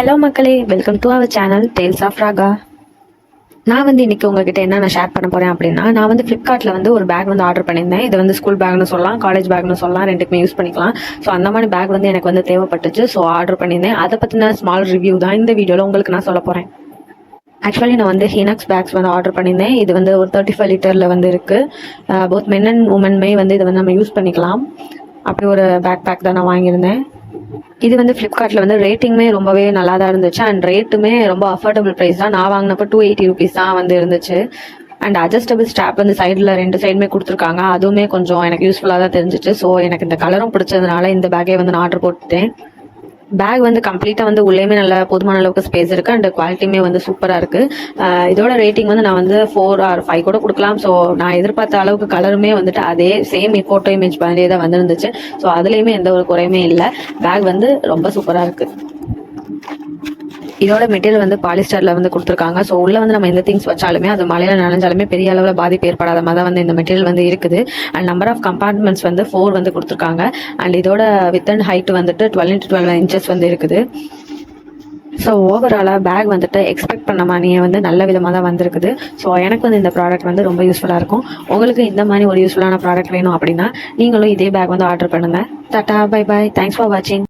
Hello மக்களே, welcome to our channel tales of Raga. நான் இன்னைக்கு உங்ககிட்ட என்ன நான் ஷேர் பண்ண போறேன் அப்படின்னா, நான் ஃப்ளிப்கார்ட்ல ஒரு பேக் ஆர்டர் பண்ணியிருந்தேன். இது ஸ்கூல் பேக்னு சொல்லலாம், காலேஜ் பேக்னு சொல்லலாம், ரெண்டுக்குமே யூஸ் பண்ணிக்கலாம். ஸோ அந்த மாதிரி பேக் எனக்கு தேவைப்பட்டுச்சு. ஸோ ஆர்டர் பண்ணியிருந்தேன். அதை பற்றின ஸ்மால் ரிவ்யூ தான் இந்த வீடியோவில் உங்களுக்கு நான் சொல்ல போகிறேன். ஆக்சுவலி நான் ஹீனாக்ஸ் பேக்ஸ் ஆர்டர் பண்ணியிருந்தேன். இது ஒரு 35 லிட்டரில் இருக்குது. போத் மென் அண்ட் உமன்மே இதை நம்ம யூஸ் பண்ணிக்கலாம். அப்படி ஒரு பேக் தான் நான் வாங்கியிருந்தேன். இது ஃப்ளிப்கார்ட்டில் ரேட்டிங்குமே ரொம்பவே நல்லா தான் இருந்துச்சு. அண்ட் ரேட்டுமே ரொம்ப அஃபோர்டபுள் ப்ரைஸ் தான். நான் வாங்கினப்போ 280 rupees தான் இருந்துச்சு. அண்ட் அட்ஜஸ்டபிள் ஸ்ட்ராப் சைடில் 2 சைடுமே கொடுத்துருக்காங்க. அதுவுமே கொஞ்சம் எனக்கு யூஸ்ஃபுல்லாக தான் தெரிஞ்சிச்சு. ஸோ எனக்கு இந்த கலரும் பிடிச்சதுனால இந்த பேக்கே நான் ஆர்டர் போட்டுட்டேன். பேக் கம்ப்ளீட்டாக உள்ளேயுமே நல்ல போதுமான அளவுக்கு ஸ்பேஸ் இருக்குது. அண்ட் குவாலிட்டியுமே சூப்பராக இருக்குது. இதோட ரேட்டிங் நான் 4 or 5 கூட கொடுக்கலாம். ஸோ நான் எதிர்பார்த்த அளவுக்கு கலருமே அதே சேம் ஃபோட்டோ இமேஜ் மாதிரியே தான் வந்துருந்துச்சு. ஸோ அதுலேயுமே எந்த ஒரு குறையுமே இல்லை. பேக் ரொம்ப சூப்பராக இருக்குது. இதோட மெட்டீரியல் பாலிஸ்டர்ல கொடுத்துருக்காங்க. ஸோ உள்ள நம்ம எந்த திங்ஸ் வச்சாலுமே அது மழையில நனைஞ்சாலுமே பெரிய அளவில் பாதிப்பு ஏற்படாத மாதிரி தான் இந்த மெட்டீரியல் இருக்குது. அண்ட் நம்பர் ஆஃப் கம்பார்ட்மெண்ட்ஸ் 4 கொடுத்துருக்காங்க. அண்ட் இதோட width and height 12 into 12 inches இருக்குது. ஸோ ஓவராலாக பேக் எக்ஸ்பெக்ட் பண்ண மாதிரியே நல்ல விதமாக தான் வந்திருக்குது. ஸோ எனக்கு இந்த ப்ராடக்ட் ரொம்ப யூஸ்ஃபுல்லாக இருக்கும். உங்களுக்கு இந்த மாதிரி ஒரு யூஸ்ஃபுல்லான ப்ராடக்ட் வேணும் அப்படின்னா நீங்களும் இதே பேக் ஆர்டர் பண்ணுங்கள். Tata, bye bye, thanks for வாட்சிங்.